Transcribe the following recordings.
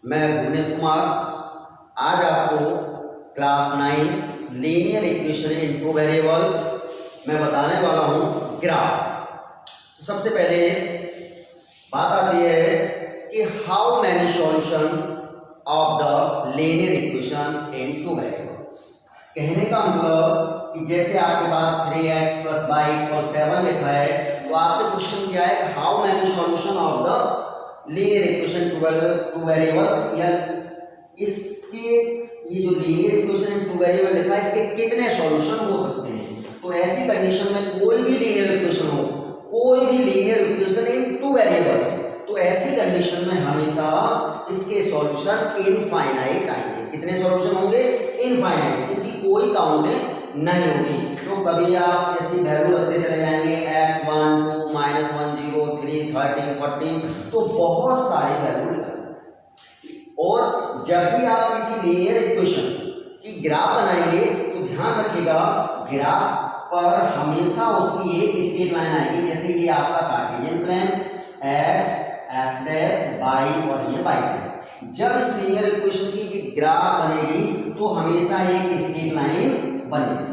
मैं भुवनेश कुमार आज आपको class 9 linear equation in two variables मैं बताने वाला हूँ ग्राफ। तो सबसे पहले बात आती है कि how many solution of the linear equation in two variables. कहने का मतलब कि जैसे आपके पास 3x + y = 7 लिखा है, तो आपसे क्वेश्चन क्या है, how many solution of the linear equation two variables, या इसके ये जो linear equation in two variable लिखा है इसके कितने सॉल्यूशन हो सकते हैं। तो ऐसी कंडीशन में कोई भी लीनियर इक्वेशन हो, कोई भी linear equation in two variables, तो ऐसी कंडीशन में हमेशा इसके सॉल्यूशन इनफाइनाइट आएंगे। कितने सॉल्यूशन होंगे? इनफाइनाइट, क्योंकि कोई काउंटिंग नहीं होगी। तो कभी आप ऐसी वैल्यू रखते चले जाएंगे x1 2 -1 0 3 13 14, तो बहुत सारे वैल्यू निकलेंगे। और जब भी आप किसी लीनियर इक्वेशन की ग्राफ बनाएंगे तो ध्यान रखिएगा, ग्राफ पर हमेशा उसकी एक स्ट्रेट लाइन आएगी। जैसे ये आपका Cartesian plane x x' y और ये y'। जब इस लीनियर इक्वेशन की ग्राफ बनेगी तो हमेशा एक स्ट्रेट लाइन बनेगी,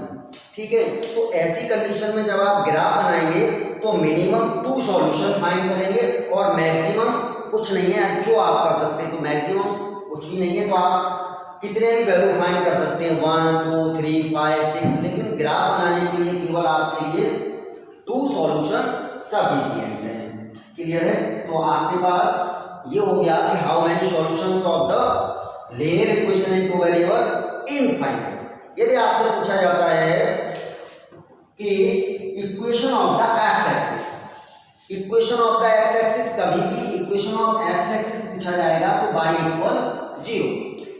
ठीक है। तो ऐसी कंडीशन में जब आप ग्राफ बनाएंगे तो मिनिमम 2 सॉल्यूशन फाइंड करेंगे और मैक्सिमम कुछ नहीं है जो आप कर सकते हैं। तो मैक्सिमम कुछ भी नहीं है, तो आप कितने भी वैल्यू फाइंड कर सकते हैं 1 2 3 5 6, लेकिन ग्राफ बनाने के लिए केवल आपके लिए 2 सॉल्यूशन सफिशिएंट है। क्लियर है? तो आपके पास ये हो गया कि how many solutions of the linear equation in two variable infinite. यदि आपसे पूछा जाता है कि equation of the x axis, equation of the x axis, कभी भी इक्वेशन ऑफ एक्स एक्सिस पूछा जाएगा तो y = 0।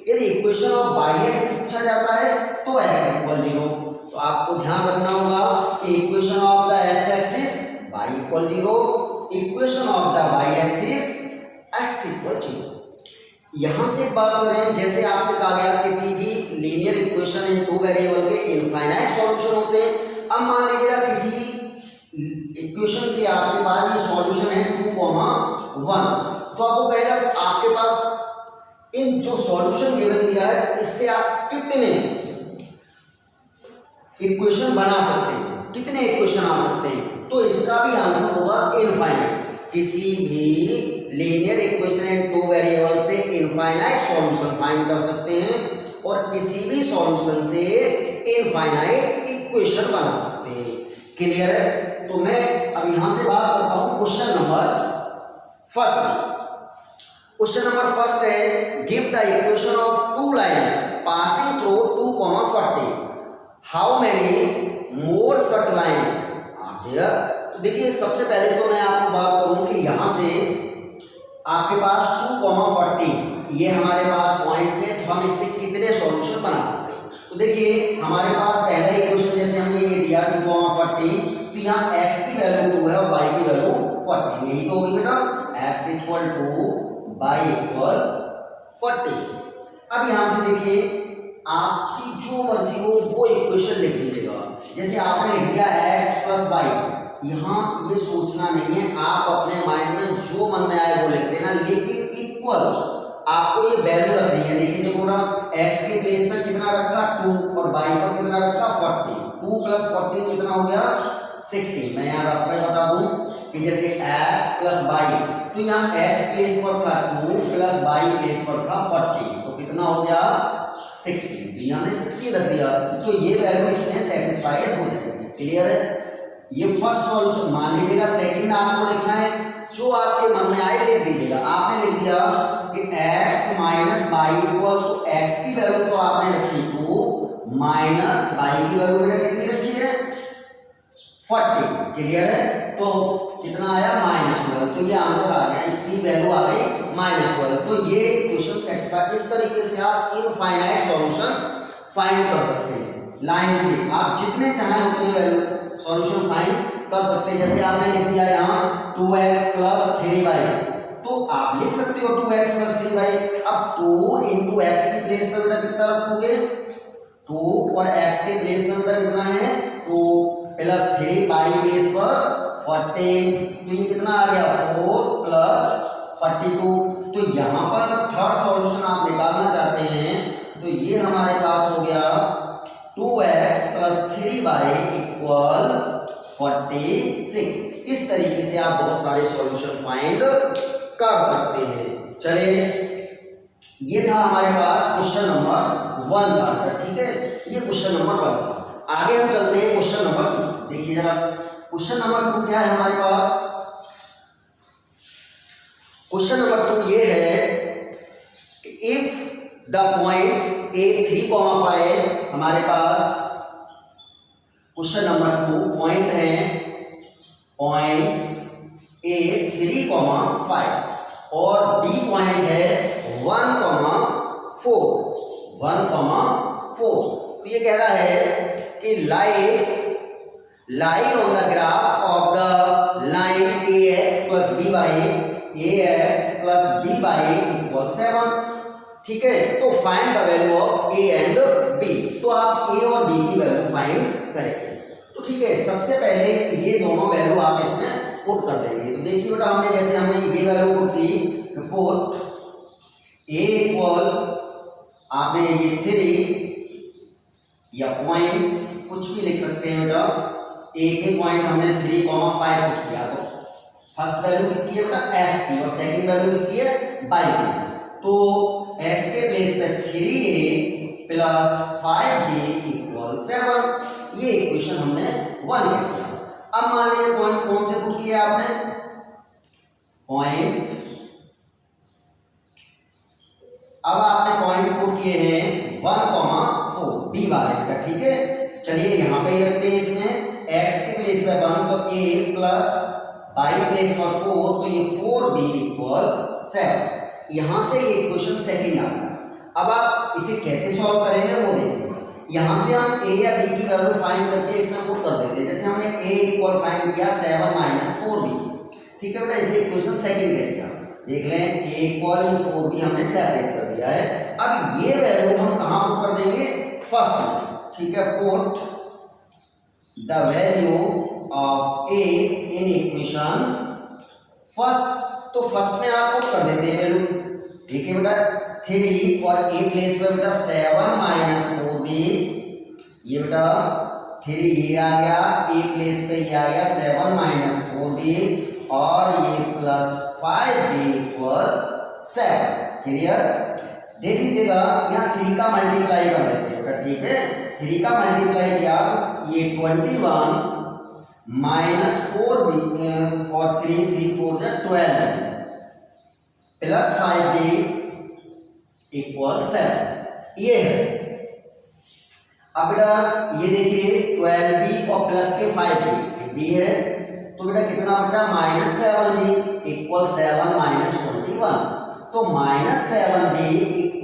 यदि इक्वेशन ऑफ y एक्सिस पूछा जाता है तो x = 0। तो आपको ध्यान रखना होगा कि equation of the x axis y = 0, equation of the y axis x = 0। यहां से बात करें, जैसे आपसे कहा गया किसी भी linear equation in two variable के इनफाइनाइट सॉल्यूशन होते हैं। अब मान लीजिएगा किसी इक्वेशन के आपके पास ये सॉल्यूशन है 2, 1, तो आपको कहेगा आपके पास इन जो सॉल्यूशन गिवन दिया है इससे आप कितने इक्वेशन बना सकते हैं, कितने इक्वेशन आ सकते हैं। तो इसका भी आंसर होगा इनफाइनाइट। किसी भी linear equation in two variable से इनफाइनाइट सॉल्यूशन फाइंड कर सकते हैं और किसी भी सॉल्यूशन से इनफाइनाइट इक्वेशन बना सकते हैं। क्लियर है? तो मैं अब यहां से बात करता हूं question number first. Question number first है, give the equation of 2 lines passing through 2, 40। How many more such lines are there. तो देखिए, सबसे पहले तो मैं आपको बात करूं कि यहां से आपके पास 2, 40 ये हमारे पास पॉइंट्स है, तो हम इससे कितने सॉल्यूशन बना सकते हैं। तो देखिए, हमारे पास पहला इक्वेशन जैसे हमने ये दिया 2, 40, तो यहाँ x की वैल्यू 2 है और y की वैल्यू 40, यही तो होगी बेटा, x = 2 y = 40। अब यहाँ से देखिए, आपकी जो मर्जी हो वो इक्वेशन लिख दीजिएगा। जैसे आपने लिख दिया x + y, यहाँ ये सोचना नहीं है, आप अपने माइंड में जो मन में आए वो लिख देना, लेकिन इक्वल आपको ये वैल्यू रखनी है। देखिए देखो ना, x के प्लेस में कितना रखा 2 और y पर कितना रखा 40। 2 + 40 कितना हो गया 16। मैं यहाँ आपको बता दूं कि जैसे x + y, तो यहाँ x प्लेस पर था 2 + y प्लेस पर था 40, तो कितना हो गया 16। यहाँ ने 16 रख दिया, तो ये वैल्यू इसमें सेटिस्फाइड हो जाएगी। क्लियर है? ये फर्स्ट सॉल्यूशन मान लीजिएगा। सेकंड आपको लिखना है, जो आपके मन में आए लिख दीजिएगा। आपने लिख दिया कि x - y = x की वैल्यू तो आपने रखी 2 माइनस y की वैल्यू कितनी रखी है 40। क्लियर है? तो कितना आया -12, तो ये आंसर आ गया, इसकी वैल्यू आ गई -12। तो ये क्वेश्चन सेटिस्फाई। इस तरीके से आप इनफाइनाइट सॉल्यूशन फाइंड कर सकते हैं। लाइन से आप जितने चाहें उतने वैल्यू सॉल्यूशन फाइंड कर सकते हैं। जैसे आपने लिख दिया यहाँ 2x + 3y, तो आप लिख सकते हो 2x + 3y। अब 2 × x की प्लेस पर बेटा कितना रखोगे 2 और x के प्लेस में बेटा कितना है 2 + 3y प्लेस पर 14, तो ये कितना आ गया 4 + 42। तो यहाँ पर अगर थर्ड सॉल्यूशन आप निकालना चाहते हैं तो ये हमारे पास हो गया 2x + 3y = 46। इस तरीके से आप बहुत सारे सॉल्यूशन फाइंड कर सकते हैं। चलिए, ये था हमारे पास क्वेश्चन नंबर 1 था, ठीक है, ये क्वेश्चन नंबर 1 था। आगे हम चलते हैं क्वेश्चन नंबर 2। देखिए जरा, क्वेश्चन नंबर 2 क्या है हमारे पास। क्वेश्चन नंबर 2 ये है कि इफ द पॉइंट्स a 3,5 हमारे पास क्वेश्चन नंबर 2 पॉइंट है पॉइंट्स a 3,5 और b पॉइंट है 1,4। तो ये कह रहा है कि lie on the graph of the line ax plus by equal 7। ठीक है, तो find the value of a and b। तो आप a और b की वैल्यू फाइंड करेंगे। तो ठीक है, सबसे पहले ये दोनों वैल्यू आप इसमें पुट कर देंगे। तो देखिए बेटा, हमने ये वैल्यू पुट की, पुट a इक्वल आपने ये 3 या पॉइंट कुछ भी लिख सकते हैं बेटा। a के पॉइंट हमने 3,5 पुट किया, तो फर्स्ट वैल्यू किसकी है बेटा, x की, और सेकंड वैल्यू किसकी है, y की। तो x के प्लेस पे 3a + 5b = 7। ये इक्वेशन हमने 1 लिख दिया। अब मान लीजिए पॉइंट कौन से पुट किया आपने, पॉइंट, अब आपने पॉइंट पुट किए हैं 1,4 b वाले का, ठीक है। चलिए यहाँ पे ही रखते हैं, इसमें x के प्लेस पे 1 तो a प्लस y प्लेस पर 4, तो ये 4b = 7। यहां से ये इक्वेशन सेकंड आ गया। अब आप इसे कैसे सॉल्व करेंगे वो देखिए। यहां से हम a या b की वैल्यू फाइंड करके इसमें पुट कर देते हैं। जैसे हमने a इक्वल फाइंड किया 7 - 4b, ठीक है बेटा, इसे इक्वेशन सेकंड ले लिया। देख लें, a इक्वल 4b हमने सेपरेट कर दिया है। अब ये वैल्यू हम कहां पुट कर देंगे, फर्स्ट में, ठीक है। Put the value of a in equation first. तो फर्स्ट में आप पुट कर देते हैं वैल्यू, ठीक है बेटा। 3 और a प्लेस पे बेटा 7 - 4b, ये बेटा 3 ये आ गया, a प्लेस पे ये आ गया 7 - 4b, और ये प्लस 5b = 7। क्लियर, देख लीजिएगा, यहाँ 3 का मल्टीप्लाई कर देते हैं बेटा, ठीक है। 3 का मल्टीप्लाई किया तो ये 21 - 4b और 3 3 4 12 प्लस 5b = 7। ये है। अब बेटा ये देखिए 12b और प्लस के 5b, b है, तो बेटा कितना बचा, -7b = 7 - 21। तो -7b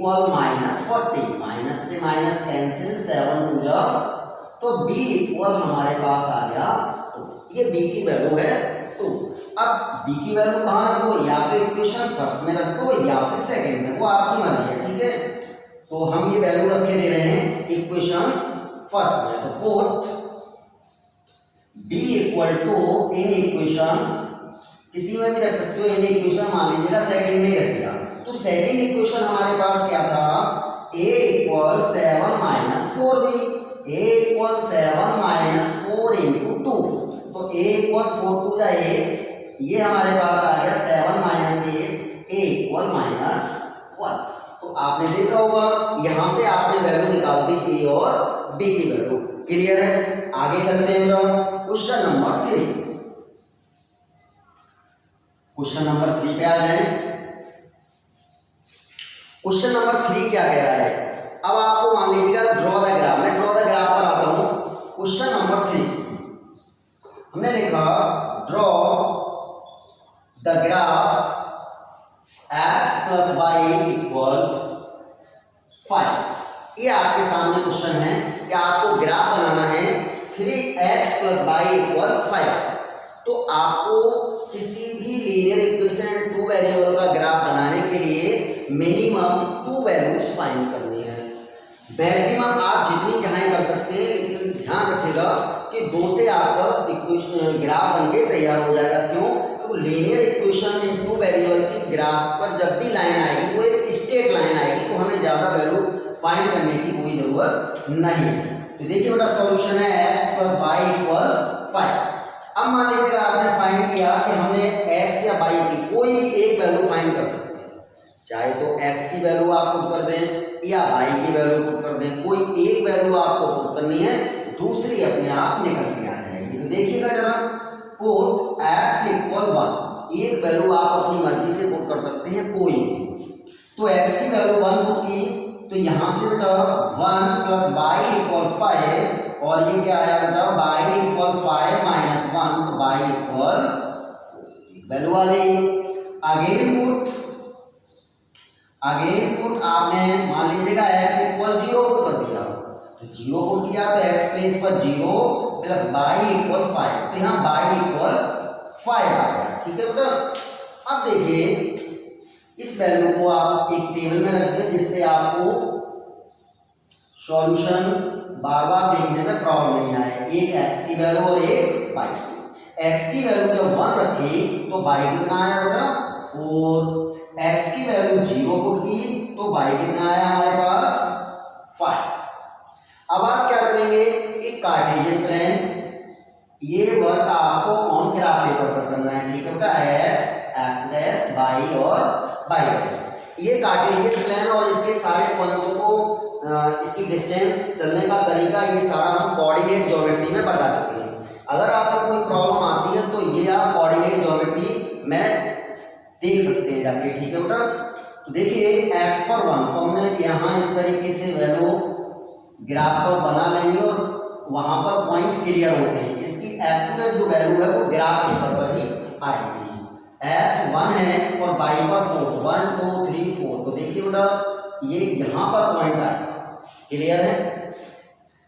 = -40, माइनस से माइनस कैंसिल, 7 2 जा, तो b इक्वल हमारे पास आ गया। तो ये b की वैल्यू है। तो अब b की वैल्यू कहाँ रख दो, या तो इक्वेशन फर्स्ट में रख दो या फिर सेकंड में, वो आपकी मर्जी है, ठीक है। तो हम ये वैल्यू रखे दे रहे हैं इक्वेशन फर्स्ट में। तो पुट b = इन इक्वेशन, किसी में भी रख सकते हो, इन इक्वेशन मान लीजिएगा सेकंड में ही रख दिया। तो सेकंड इक्वेशन हमारे पास क्या था, a = 7 - 4b, a = 7 - 4 × 2, तो a = 4 2 जा 8, ये हमारे पास आ गया 7 - 8, a = -1। तो आपने देखा होगा, यहां से आपने वैल्यू निकाल दी a और b की वैल्यू। क्लियर है, आगे चलते हैं क्वेश्चन नंबर 3। क्वेश्चन नंबर 3 पे आ जाए। क्वेश्चन नंबर 3 क्या कह रहा है, अब आपको मान लीजिएगा ड्रॉ द ग्राफ, मैं ड्रॉ द ग्राफ पर आता हूं। क्वेश्चन नंबर 3 हमने लिखा, draw the graph x + y = 5। ये आपके सामने क्वेश्चन है कि आपको ग्राफ बनाना है 3x + y = 5। तो आपको किसी भी लीनियर इक्वेशन 2 वेरिएबल का ग्राफ बनाने के लिए मिनिमम 2 वैल्यूज फाइंड करनी है। मैक्सिमम आप जितनी चाहें कर सकते हैं, लेकिन ध्यान रखिएगा कि 2 से आपका इक्वेशन ग्राफ बनके तैयार हो जाएगा। क्यों, तो linear equation in two variable की ग्राफ पर जब भी लाइन आएगी वो एक स्ट्रेट लाइन आएगी, तो हमें ज़्यादा वैल्यू फाइंड करने की कोई ज़रूरत नहीं है। तो देखिए बेटा सॉल्यूशन है x + y = 5। अब मान लीजिएगा आपने फाइंड किया कि हमने x या y की कोई भी एक वैल्यू फाइंड कर सकते हैं, चाहे तो x की वैल्यू आप पुट कर दें या y की वैल्यू पुट कर दें, कोई एक वैल्यू आपको पुट करनी है, दूसरी अपने आप निकल के आ जाएगी। तो देखिएगा जरा, पुट x = 1, एक वैल्यू आप अपनी मर्जी से पुट कर सकते हैं कोई भी। तो x की वैल्यू 1 पुट की, तो यहाँ से बेटा 1 + y = 5, और ये क्या आया बेटा y = 5 - 1, तो y = वैल्यू आ गई। अगेन पुट आपने मान लीजिएगा x = 0 पुट कर दिया, तो 0 पुट किया तो x प्लेस पर 0 + y = 5, तो यहाँ y = 5 आ गया। ठीक है बेटा। अब देखिए इस वैल्यू को आप एक टेबल में रख दें जिससे आपको सॉल्यूशन बार बार देखने में प्रॉब्लम नहीं आए। एक x की वैल्यू और एक y की। x की वैल्यू जब 1 रखी तो y कितना आया बेटा 4, x की वैल्यू 0 पुट की तो y कितना आया हमारे पास 5। अब आप क्या करेंगे, एक कार्टेशियन प्लेन, ये वर्क आपको ऑन ग्राफ पेपर पर करना है। ठीक है बेटा, x, y और y। ये कार्टेशियन प्लेन और इसके सारे पॉइंटों को इसकी डिस्टेंस, चलने का तरीका, ये सारा हम कोऑर्डिनेट ज्योमेट्री में बता चुके हैं। अगर आपको कोई प्रॉब्लम आती है तो ये आप कोऑर्डिनेट ज्योमेट्री में देख सकते हैं जाके। ठीक है बेटा। तो देखिए x पर 1, तो हमने यहाँ इस तरीके से वैल्यू ग्राफ पर बना लेंगे और वहां पर पॉइंट क्लियर होते हैं। इसकी एक्यूरेट जो वैल्यू है वो ग्राफ पेपर पर ही आएगी। x 1 है और y पर 4, 1 2 3 4, तो देखिए बेटा ये यहाँ पर पॉइंट आएगा। क्लियर है।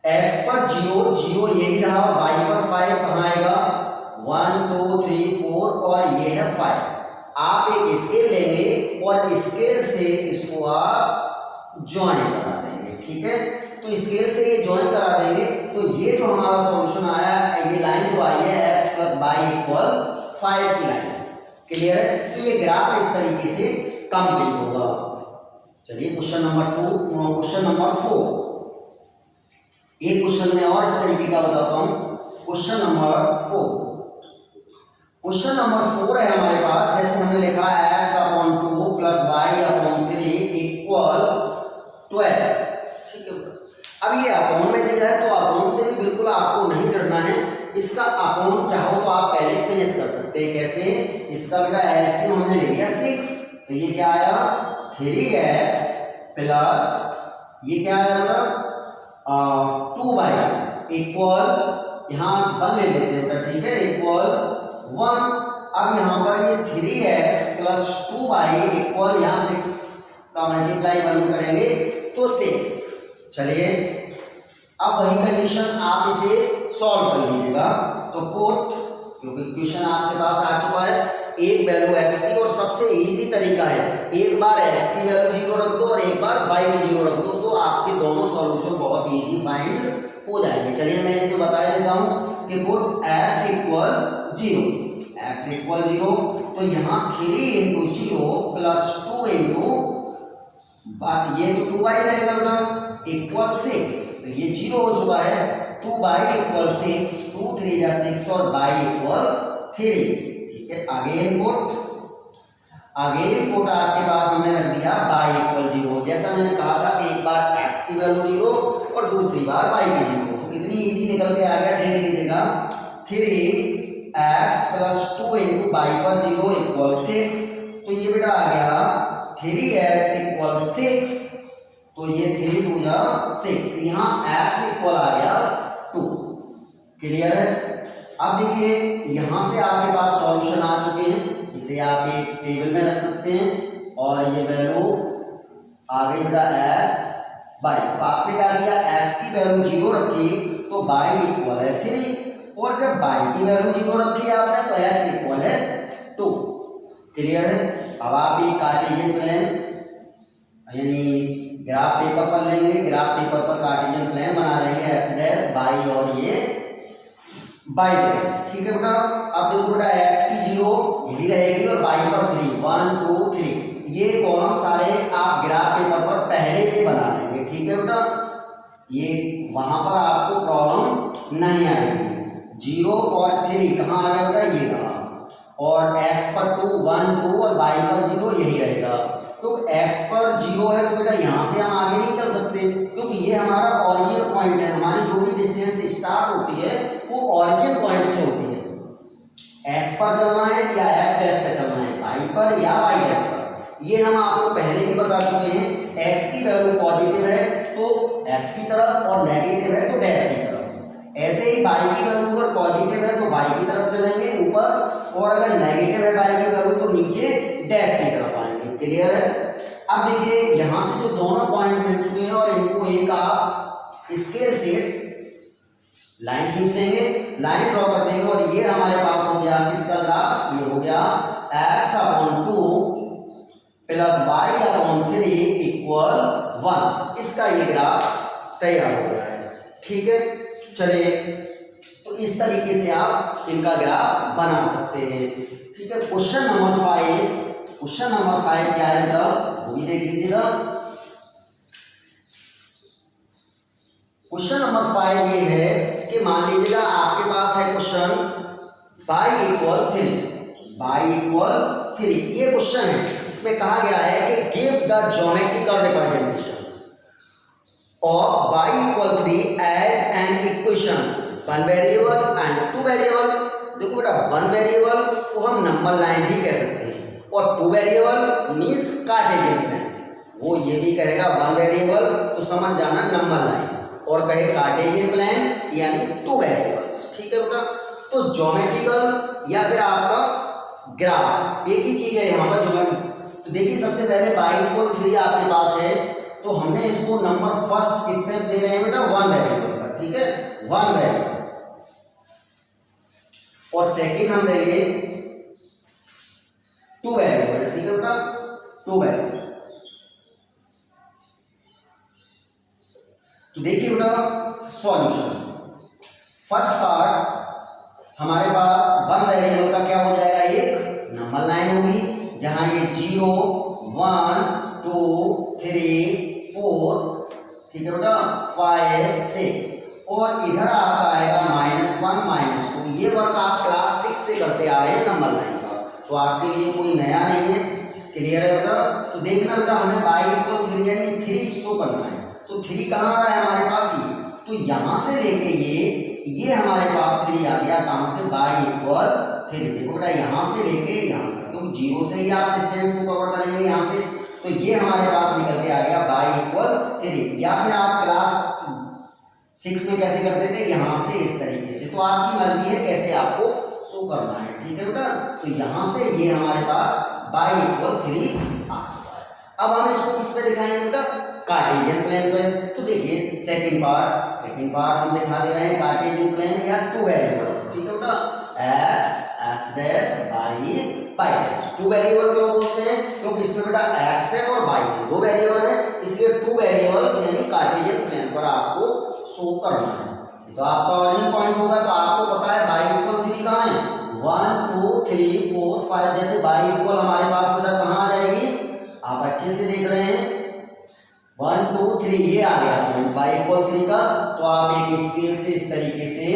x पर 0 0 यही रहा, y पर 5 कहाँ आएगा 1 2 3 4 और ये है 5। आप एक स्केल लेंगे और स्केल से इसको आप ज्वाइन करा देंगे। ठीक है, तो स्केल से ये ज्वाइन करा देंगे तो ये जो हमारा सॉल्यूशन आया, ये लाइन जो आई है x + y = 5 की लाइन। क्लियर है। तो ये ग्राफ इस तरीके से कंप्लीट होगा। चलिए क्वेश्चन नंबर 4। एक क्वेश्चन में और इस तरीके का बताता हूं। क्वेश्चन नंबर 4 है हमारे पास, जैसे हमने लिखा x/2 + y/3 = 12। ठीक है। अब ये अकाउंट में दिया है तो अकाउंट से भी बिल्कुल आपको नहीं डरना है। इसका अकाउंट चाहो तो आप पहले फिनिश कर सकते हैं। कैसे, इसका बेटा एलसीएम हमने ले लिया 6, तो ये क्या आया 3x प्लस ये क्या आया बेटा 2y = यहाँ 1 ले लेते हैं बेटा। ठीक है, = 1। अब यहाँ पर ये 3x + 2y = यहाँ 6 का मल्टीप्लाई 1 करेंगे तो 6। चलिए अब वही कंडीशन आप इसे सॉल्व कर लीजिएगा। तो पुट, क्योंकि क्वेश्चन आपके पास आ चुका है, एक वैल्यू x की, और सबसे इजी तरीका है एक बार x की वैल्यू 0 रख दो और एक बार y की 0 रख दो, तो आपके दोनों सॉल्यूशन बहुत इजी फाइंड हो जाएंगे। चलिए मैं इसको बता देता हूं कि पुट x = 0, तो यहाँ 3 × 0 + 2 × ये तो 2y रहेगा बेटा = 6, तो ये 0 हो चुका है। 2y = 6, 2 3 या 6 और y = 3। ठीक है, अगेन पुट आपके पास हमने रख दिया y = 0। जैसा मैंने कहा था एक बार x की वैल्यू 0 और दूसरी बार y की 0, तो कितनी इजी निकल के आ गया देख लीजिएगा। 3x + 2 × y पर 0 = 6, तो ये बेटा आ गया 3x = 6, तो ये 3 2 या 6, यहाँ x = आ गया 2। क्लियर है। अब देखिए यहाँ से आपके पास सॉल्यूशन आ चुके हैं, इसे आप एक टेबल में रख सकते हैं और ये वैल्यू आ गई बेटा x y। तो आपने क्या किया, x की वैल्यू 0 रखी तो y = 3, और जब y की वैल्यू 0 रखी आपने तो x = 2। क्लियर है। अब आप एक कार्टेशियन प्लेन यानी ग्राफ पेपर पर लेंगे, ग्राफ पेपर पर कार्टेशियन प्लेन बना लेंगे x' y और ये बाई डैश, ठीक है बेटा। अब देखो बेटा x की 0 यही रहेगी और y पर 3, 1 2 3 ये कॉलम सारे आप ग्राफ पेपर पर पहले से बना लेंगे, ठीक है बेटा। ये वहां पर आपको प्रॉब्लम नहीं आएगी। 0 और 3 कहाँ आ जाएगा, ये रहा, और x पर 2 1 2 और y पर 0 यही रहेगा। तो x पर 0 है तो बेटा यहाँ से हम आगे नहीं चल सकते, क्योंकि ये हमारा ऑरिजिन पॉइंट है। हमारी जो भी डिस्टेंस स्टार्ट होती है वो ऑरिजिन पॉइंट से होती है। x पर चलना है या x डैश पे चलना है, y पर या y डैश पर, ये हम आपको पहले ही बता चुके हैं। x की वैल्यू पॉजिटिव है तो x की तरफ और नेगेटिव है तो डैश की तरफ। ऐसे ही y की वैल्यू अगर पॉजिटिव है तो y की तरफ चलेंगे ऊपर, और अगर नेगेटिव है y की वैल्यू तो नीचे डैश की तरफ आएंगे। क्लियर है। अब देखिए यहां से जो दोनों पॉइंट मिल चुके हैं और इनको एक आप स्केल से लाइन खींच देंगे, लाइन ड्रॉ कर देंगे, और ये हमारे पास हो गया किसका ग्राफ, ये हो गया x/2 प्लस y/3 इक्वल 1। इसका ये ग्राफ तैयार हो गया है, ठीक है। चलिए तो इस तरीके से आप इनका ग्राफ बना सकते हैं, ठीक है। क्वेश्चन नंबर 5 क्या है बेटा, वो भी देख लीजिएगा। क्वेश्चन नंबर 5 ये है कि मान लीजिएगा आपके पास है क्वेश्चन y=3, ये क्वेश्चन है। इसमें कहा गया है कि give the geometrical representation of y=3 as an equation 1 variable and 2 variable. देखो बेटा 1 वेरिएबल को हम नंबर लाइन भी कह सकते हैं, और 2 वेरिएबल मीन्स कार्टेशियन प्लेन। वो ये भी कहेगा 1 वेरिएबल तो समझ जाना नंबर लाइन, और कहे कार्टेशियन प्लेन यानी 2 वेरिएबल्स, ठीक है बेटा। तो ज्योमेट्रिकल या फिर आपका ग्राफ एक ही चीज है यहाँ पर जो तो देखिए सबसे पहले y=3 आपके पास है, तो हमने इसको नंबर फर्स्ट किसमें दे रहे हैं बेटा, 1 वेरिएबल पर, ठीक है, 1 वेरिएबल। और सेकंड हम देंगे 2 वेरिएबल, ठीक है बेटा, 2 वेरिएबल। तो देखिए बेटा सॉल्यूशन, फर्स्ट पार्ट हमारे पास 1 वेरिएबल का क्या हो जाएगा, एक नंबर लाइन होगी जहां ये 0 1 2 3 4, ठीक है बेटा, 5 6, और इधर आपका आएगा -1 -2। ये वर्क आप क्लास 6 से करते आ रहे हैं नंबर लाइन का, तो आपके लिए कोई नया नहीं है। क्लियर है बेटा। तो देखना बेटा हमें y=3 यानी 3 शो करना है, तो 3 कहाँ आ रहा है हमारे पास, ये तो यहां से लेके ये हमारे पास 3 आ गया, कहां से, y=3। देखो बेटा यहां से लेके यहां तक, क्योंकि 0 से ही आप डिस्टेंस को कवर करेंगे यहां से, तो ये हमारे पास निकल के आ गया y=3। या फिर आप क्लास 6 में कैसे करते थे, यहां से इस तरीके से, तो आपकी मर्जी है कैसे आपको शो करना है, ठीक है बेटा। तो यहां से ये हमारे पास y=3 आ गया। अब हम इसको किस पे दिखाएंगे बेटा, कार्टेशियन प्लेन पे। तो देखिए सेकंड पार्ट हम दिखा दे रहे हैं कार्टेशियन प्लेन या 2 वेरिएबल्स, ठीक है बेटा, x dash y dash. 2 variable क्यों बोलते हैं, क्योंकि इसमें बेटा x है और y है, 2 वेरिएबल है, इसलिए 2 वेरिएबल्स यानी कार्टेशियन प्लेन पर आपको शो करना है। तो आपका ऑरिजिन पॉइंट होगा, तो आपको पता है y=3 कहाँ है, 1 2 3 4 5। जैसे y= हमारे पास बेटा कहाँ आ जाएगी, आप अच्छे से देख रहे हैं 1 2 3 ये आ गया पॉइंट y=3 का, तो आप एक स्केल से इस तरीके से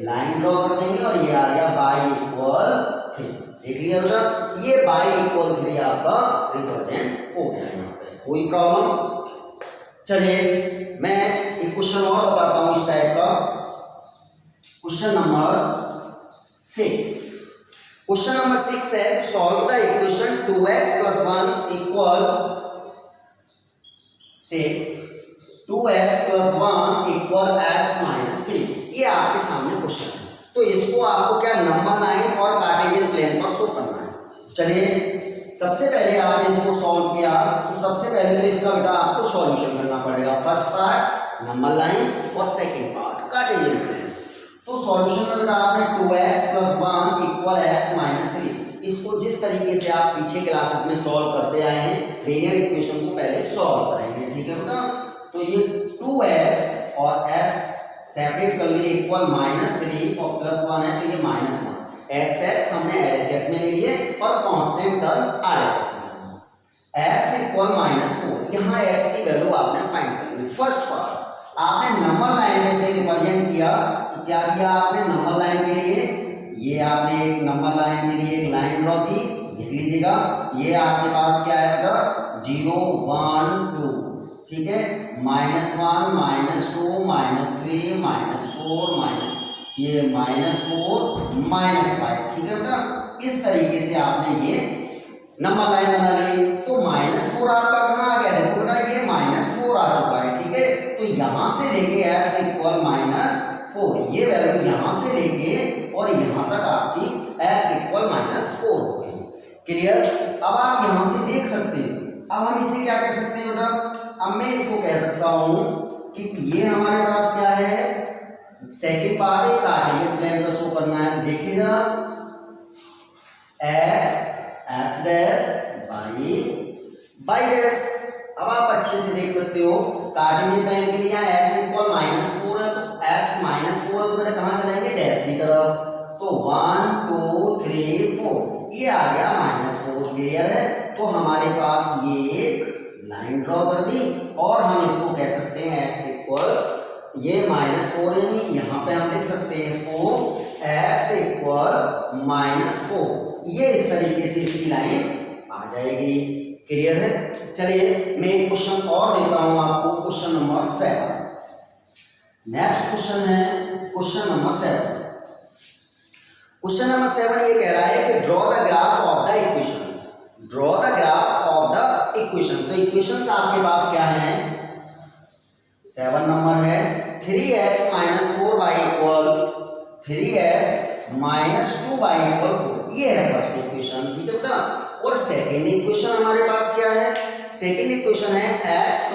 लाइन ड्रॉ कर देंगे और ये आ गया y=3। देख लिया बेटा, ये y=3 आपका रिप्रेजेंट हो गया यहाँ पे, कोई प्रॉब्लम। चलिए मैं एक क्वेश्चन और बताता हूँ इस टाइप का, क्वेश्चन नंबर 6। क्वेश्चन नंबर 6 है solve the equation 2x + 1 = 6, 2x + 1 = x - 3। ये आपके सामने क्वेश्चन है, तो इसको आपको क्या नंबर लाइन और कार्टेशियन प्लेन पर शो करना है। चलिए सबसे पहले आपने इसको सॉल्व किया, तो सबसे पहले तो इसका बेटा आपको सॉल्यूशन करना पड़ेगा। फर्स्ट पार्ट नंबर लाइन और सेकंड पार्ट कार्टेशियन प्लेन। तो सॉल्यूशन में बेटा आपने 2x + 1 = x - 3, इसको जिस तरीके से आप पीछे क्लासेस में सॉल्व करते आए हैं, लीनियर इक्वेशन को पहले सॉल्व करेंगे, ठीक है बेटा। तो ये 2x और x सेपरेट कर लिए इक्वल -3 और +1 है तो ये -1। x हमने LHS में ले लिए और कांस्टेंट टर्म RHS में। x इक्वल -4, यहाँ x की वैल्यू आपने फाइंड कर ली। फर्स्ट पार्ट आपने नंबर लाइन में से रिप्रेजेंट किया, तो क्या किया आपने नंबर लाइन के लिए, ये आपने एक नंबर लाइन के लिए एक लाइन ड्रॉ की, लिख लीजिएगा। ये आपके पास क्या है बेटा 0 1 2, ठीक है, -1 -2 -3 -4 ये -4 -5, ठीक है बेटा। इस तरीके से आपने ये नंबर लाइन बना ली। तो -4 आपका कहाँ आ गया, देखो बेटा ये -4 आ चुका है, ठीक है। तो यहां से लेके x इक्वल -4, ये वैल्यू यहां से लेके और यहां तक आपकी x इक्वल -4 हो गई। क्लियर। अब आप यहां से देख सकते हैं, अब हम इसे क्या कह सकते हैं बेटा, अब मैं इसको कह सकता हूं कि ये हमारे पास क्या है, सेकंड पार्ट है कार्टेशियन प्लेन का शो करना है। देखिए जरा x डैश y डैश। अब आप अच्छे से देख सकते हो कार्टेशियन प्लेन के लिए यहाँ x इक्वल -4 है, तो x -4 है तो बेटा कहाँ चलेंगे, डैश की तरफ। तो 1 2 3 4 ये आ गया -4। क्लियर है। तो हमारे पास ये एक लाइन ड्रॉ कर दी और हम इसको कह सकते हैं x इक्वल ये -4, यानी यहाँ पे हम लिख सकते हैं इसको x इक्वल -4। ये इस तरीके से इसकी लाइन आ जाएगी। क्लियर है। चलिए मैं एक क्वेश्चन और देता हूं आपको, क्वेश्चन नंबर 7। नेक्स्ट क्वेश्चन है क्वेश्चन नंबर 7। क्वेश्चन नंबर 7 ये कह रहा है कि draw the graph of the equations. Draw the graph of the equation. तो इक्वेशंस आपके पास क्या है, 7 नंबर है 3x - 4y equal 3x - 2y equal 4। ये है फर्स्ट इक्वेशन, ठीक है बेटा। और सेकंड इक्वेशन हमारे पास क्या है, सेकंड इक्वेशन है x +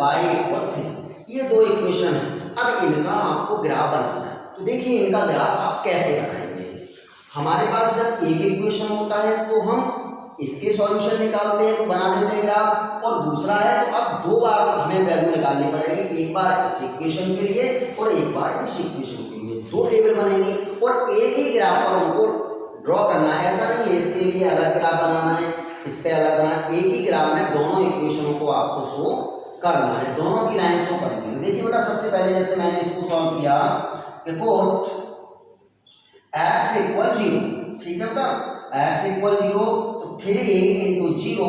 y इक्वल 3। ये दो इक्वेशन है। अब इनका आपको ग्राफ बनाना है। तो देखिए इनका ग्राफ आप कैसे बनाएंगे। हमारे पास जब एक इक्वेशन होता है तो हम इसके सॉल्यूशन निकालते हैं, तो बना देते हैं ग्राफ। और दूसरा है तो अब दो बार हमें वैल्यू निकालनी पड़ेगी, एक बार इस इक्वेशन के लिए और एक बार इस इक्वेशन के लिए। दो टेबल बनेंगी और एक ही ग्राफ पर उनको ड्रॉ करना है। ऐसा नहीं है इसके लिए अलग ग्राफ बनाना है, इसके अलग बनाना है। एक ही ग्राफ में दोनों इक्वेशनों को आपको शो करना है, दोनों की लाइन शो करनी है। देखिए बेटा सबसे पहले जैसे मैंने इसको सॉल्व किया, रिपोर्ट x इक्वल 0, ठीक है बेटा, x इक्वल 0 तो 3 × 0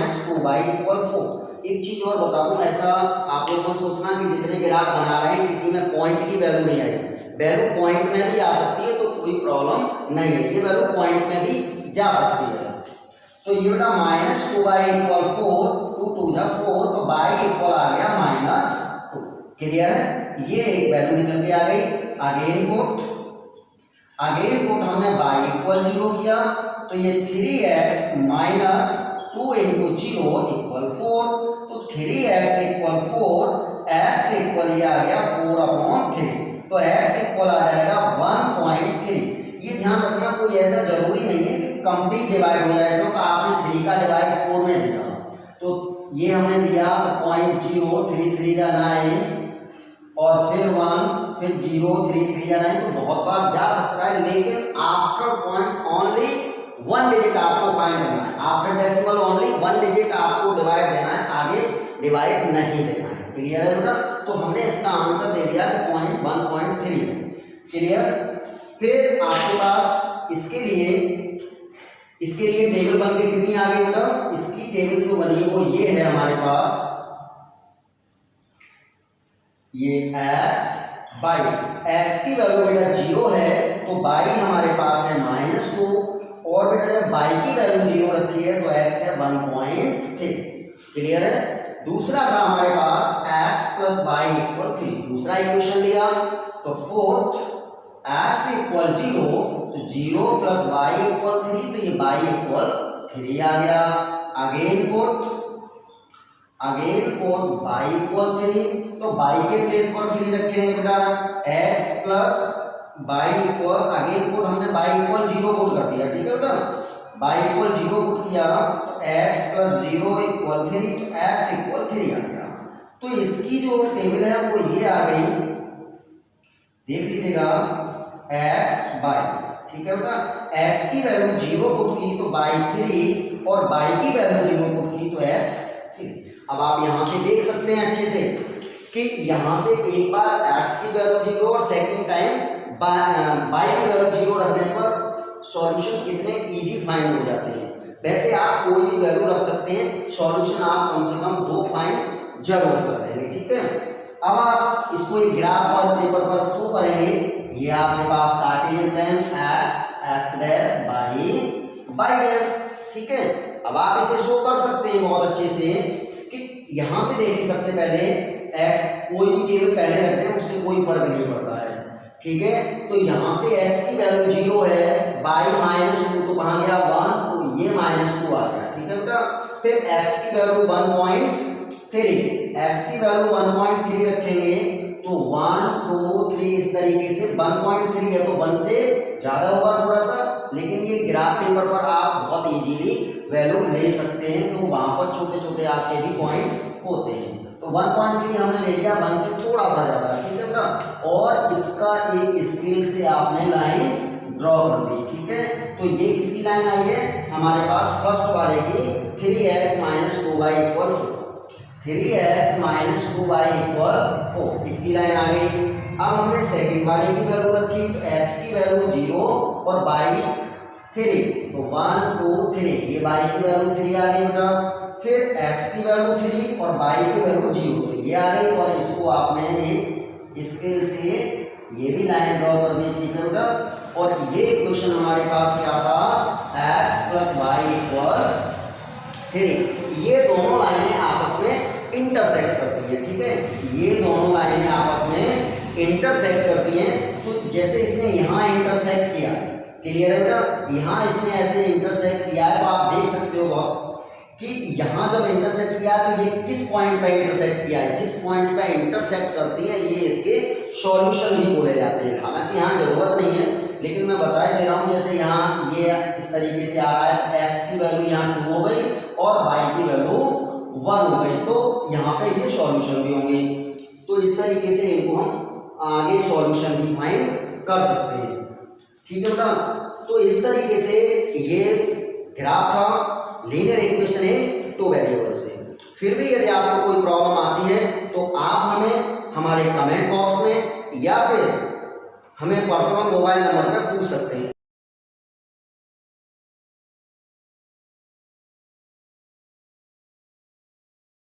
- 2y इक्वल 4। एक चीज और बता दूं, ऐसा आप लोगों को सोचना कि जितने ग्राफ बना रहे हैं किसी में पॉइंट की वैल्यू नहीं आएगी। वैल्यू पॉइंट में भी आ सकती है तो कोई प्रॉब्लम नहीं है, ये वैल्यू पॉइंट में भी जा सकती है। तो ये बेटा -2y इक्वल 4, 2 2 जा 4, तो y इक्वल आ गया -2। क्लियर है। ये एक वैल्यू निकल के आ गई। अगेन पुट हमने y इक्वल 0 किया, तो ये 3x - 2 × 0 इक्वल 4। तो 3x इक्वल 4, x इक्वल ये आ गया 4/3, तो x इक्वल आ जाएगा 1.3। ये ध्यान रखना, कोई ऐसा जरूरी नहीं है कि कंप्लीट डिवाइड हो जाए, क्योंकि आपने 3 का डिवाइड 4 में दिया, तो ये हमने दिया 0.0, 3 3 जा 9 और फिर 1, फिर 0 3 3 जा 9, तो बहुत बार जा सकता है। लेकिन आफ्टर पॉइंट ओनली 1 डिजिट आपको फाइंड करना है, आफ्टर डेसिमल ओनली 1 डिजिट आपको डिवाइड देना है, आगे डिवाइड नहीं देना है। क्लियर है बेटा। तो हमने इसका आंसर दे दिया कि 1.3। क्लियर। फिर आपके पास इसके लिए टेबल बन के कितनी आ गई बेटा, इसकी टेबल जो बनी वो ये है हमारे पास, ये x x की वैल्यू बेटा 0 है, तो y हमारे पास है -2, और बेटा जब y की वैल्यू 0 रखी है तो x है 1.3। क्लियर है। दूसरा था हमारे पास x + y इक्वल 3, दूसरा इक्वेशन लिया, तो पुट x इक्वल 0, तो 0 + y इक्वल 3, तो ये y इक्वल 3 आ गया। अगेन पुट y इक्वल 3, तो y के प्लेस पर 3 रखेंगे बेटा, x + y equal, again put हमने y इक्वल 0 पुट कर दिया, ठीक है बेटा, y इक्वल 0 पुट किया, तो x + 0 इक्वल 3, तो x इक्वल 3 आ गया। तो इसकी जो टेबल है वो ये आ गई, देख लीजिएगा x बाई, ठीक है बेटा, x की वैल्यू 0 पुट की तो बाई 3 और बाई की वैल्यू 0 पुट की तो x 3। अब आप यहां से देख सकते हैं अच्छे से कि यहां से एक बार x की वैल्यू 0 और सेकंड टाइम बाई की वैल्यू 0 रखने पर सॉल्यूशन कितने इजी फाइंड हो जाते हैं। वैसे आप कोई भी वैल्यू रख सकते हैं, सॉल्यूशन आप कम से कम 2 फाइंड जरूर कर लेंगे, ठीक है। अब आप इसको एक ग्राफ पर पेपर पर शो करेंगे। ये आपके पास cartesian plane x dash Y dash, ठीक है। अब आप इसे शो कर सकते हैं बहुत अच्छे से कि यहां से देखिए, सबसे पहले x कोई भी टेबल पहले रखते हैं उससे कोई फर्क नहीं पड़ता है, ठीक है। तो यहां से x की वैल्यू 0 है, बाई -2 तो कहां गया 1, तो ये -2 आ गया, ठीक है बेटा। फिर x की वैल्यू 1.3, x की वैल्यू 1.3 रखेंगे तो 1 2 3 इस तरीके से 1.3 है तो 1 से ज्यादा होगा थोड़ा सा, लेकिन ये ग्राफ पेपर पर आप बहुत इजीली वैल्यू ले सकते हैं, तो वहां पर छोटे छोटे आपके भी पॉइंट होते हैं। तो 1.3 हमने ले लिया, 1 से थोड़ा सा ज्यादा, ठीक है बेटा। और इसका एक स्केल से आपने लाइन ड्रॉ कर दी, ठीक है। तो ये किसकी लाइन आई है, हमारे पास फर्स्ट वाले की 3x - 2y = 4, 3x - 2y = 4, इसकी लाइन आ गई। अब हमने सेकंड वाले की वैल्यू रखी तो x की वैल्यू 0 और y 3, तो 1 2 3, ये y की वैल्यू 3 आ गई बेटा। फिर x की वैल्यू 3 और y की वैल्यू 0, तो ये आ गई। और इसको आपने एक स्केल से ये भी लाइन ड्रॉ कर दी, ठीक है बेटा। और ये इक्वेशन हमारे पास क्या था, x + y = 3। ये दोनों लाइनें आपस में इंटरसेक्ट करती हैं, ठीक है। ये दोनों लाइनें आपस में इंटरसेक्ट करती हैं। तो जैसे इसने यहाँ इंटरसेक्ट किया, क्लियर है बेटा, यहाँ इसने ऐसे इंटरसेक्ट किया है, तो आप देख सकते हो कि यहाँ जब इंटरसेक्ट किया तो ये किस पॉइंट पे इंटरसेक्ट किया है, जिस पॉइंट पे इंटरसेक्ट करती है ये इसके सॉल्यूशन भी बोले जाते हैं। हालांकि यहाँ जरूरत नहीं है, लेकिन मैं बता दे रहा हूँ। जैसे यहाँ ये इस तरीके से आ रहा है, x की वैल्यू यहाँ 2 हो गई और y की वैल्यू 1 हो गई, तो यहाँ पे ये सॉल्यूशन भी होंगे। तो इस तरीके से इनको हम आगे सॉल्यूशन भी फाइंड कर सकते हैं, ठीक है बेटा। तो इस तरीके से ये ग्राफ था लीनियर इक्वेशन है 2 वेरिएबल से। फिर भी यदि आपको कोई प्रॉब्लम आती है तो आप हमें हमारे कमेंट बॉक्स में या फिर हमें पर्सनल मोबाइल नंबर पर पूछ सकते हैं।